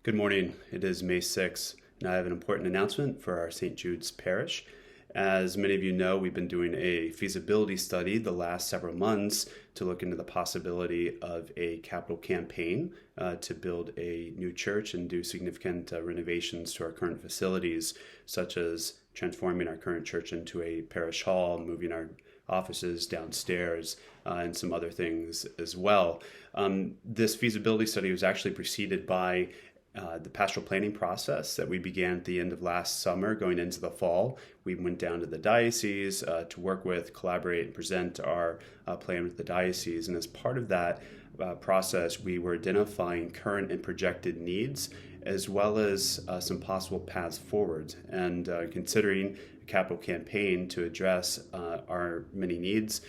Good morning. It is May 6th, and I have an important announcement for our St. Jude's parish. As many of you know, we've been doing a feasibility study the last several months to look into the possibility of a capital campaign to build a new church and do significant renovations to our current facilities, such as transforming our current church into a parish hall, moving our offices downstairs, and some other things as well. This feasibility study was actually preceded by the pastoral planning process that we began at the end of last summer going into the fall. We went down to the diocese to work with, collaborate, and present our plan with the diocese. And as part of that process, we were identifying current and projected needs, as well as some possible paths forward, and considering a capital campaign to address our many needs.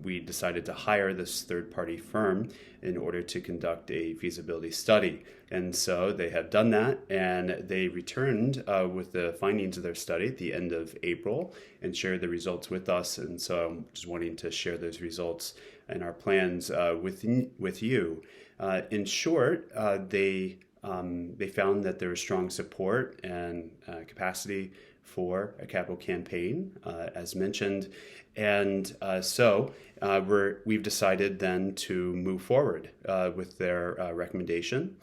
We decided to hire this third-party firm in order to conduct a feasibility study. And so they have done that, and they returned with the findings of their study at the end of April and shared the results with us. And so I'm just wanting to share those results and our plans with you. In short, they found that there was strong support and capacity for a capital campaign, as mentioned. And we've decided then to move forward with their recommendation.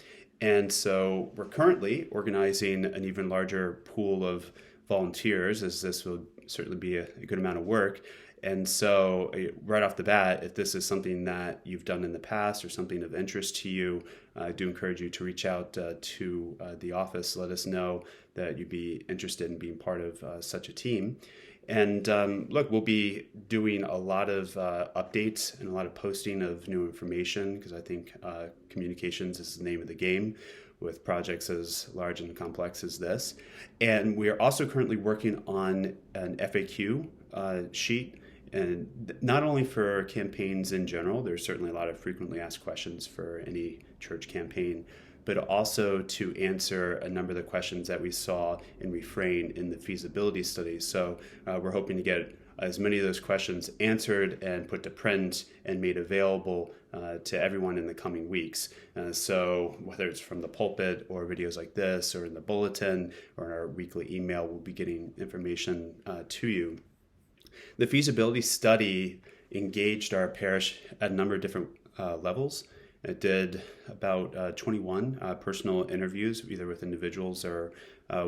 And so we're currently organizing an even larger pool of volunteers, as this will certainly be a good amount of work. And so right off the bat, if this is something that you've done in the past or something of interest to you, I do encourage you to reach out to the office. Let us know that you'd be interested in being part of such a team. And look, we'll be doing a lot of updates and a lot of posting of new information, because I think communications is the name of the game with projects as large and complex as this. And we are also currently working on an FAQ sheet. And not only for campaigns in general, there's certainly a lot of frequently asked questions for any church campaign, but also to answer a number of the questions that we saw in Refrain in the feasibility study. So we're hoping to get as many of those questions answered and put to print and made available to everyone in the coming weeks. So whether it's from the pulpit or videos like this or in the bulletin or in our weekly email, we'll be getting information to you. The feasibility study engaged our parish at a number of different levels. It did about 21 personal interviews, either with individuals or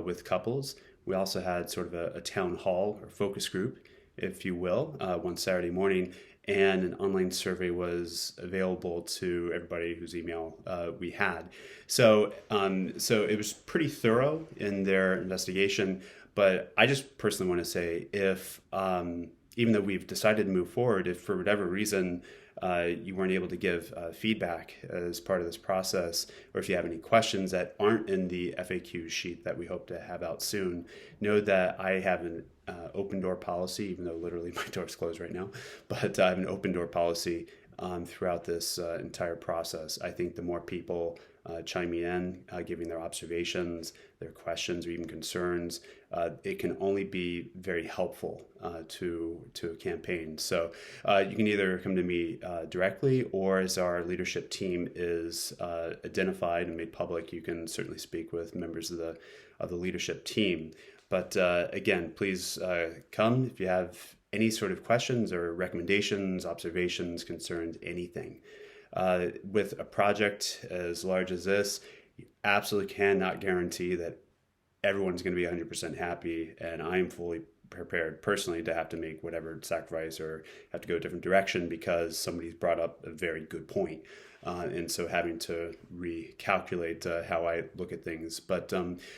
with couples. We also had sort of a town hall or focus group, if you will, one Saturday morning, and an online survey was available to everybody whose email we had. So it was pretty thorough in their investigation. But I just personally want to say, if even though we've decided to move forward, if for whatever reason you weren't able to give feedback as part of this process, or if you have any questions that aren't in the FAQ sheet that we hope to have out soon, know that I have an open door policy, even though literally my door's closed right now, but I have an open door policy throughout this entire process. I think the more people chiming in, giving their observations, their questions, or even concerns, it can only be very helpful to a campaign. So you can either come to me directly, or as our leadership team is identified and made public, you can certainly speak with members of the leadership team. But again, please come if you have any sort of questions or recommendations, observations, concerns, anything. With a project as large as this, you absolutely cannot guarantee that everyone's going to be 100% happy, and I'm fully prepared personally to have to make whatever sacrifice or have to go a different direction because somebody's brought up a very good point. And so having to recalculate how I look at things. But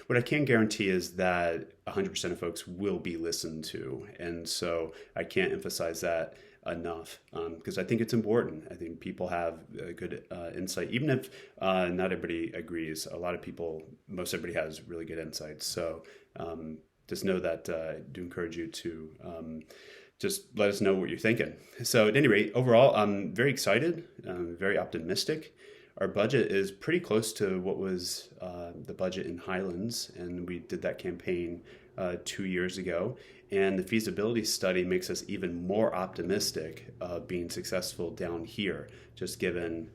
what I can guarantee is that 100% of folks will be listened to. And so I can't emphasize that enough, because I think it's important. I think people have a good insight, even if not everybody agrees. A lot of people, most everybody has really good insights. So just know that I do encourage you to just let us know what you're thinking. So at any rate, overall, I'm very excited, very optimistic. Our budget is pretty close to what was the budget in Highlands, and we did that campaign 2 years ago. And the feasibility study makes us even more optimistic of being successful down here, just given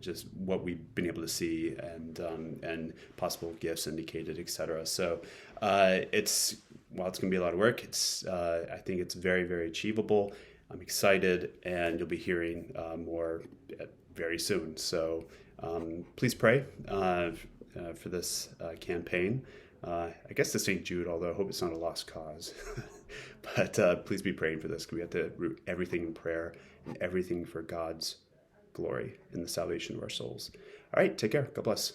just what we've been able to see and possible gifts indicated, etc. So while it's going to be a lot of work, I think it's very, very achievable. I'm excited, and you'll be hearing more very soon. So please pray for this campaign. I guess the St. Jude, although I hope it's not a lost cause. But please be praying for this, because we have to root everything in prayer and everything for God's glory and the salvation of our souls. All right, take care. God bless.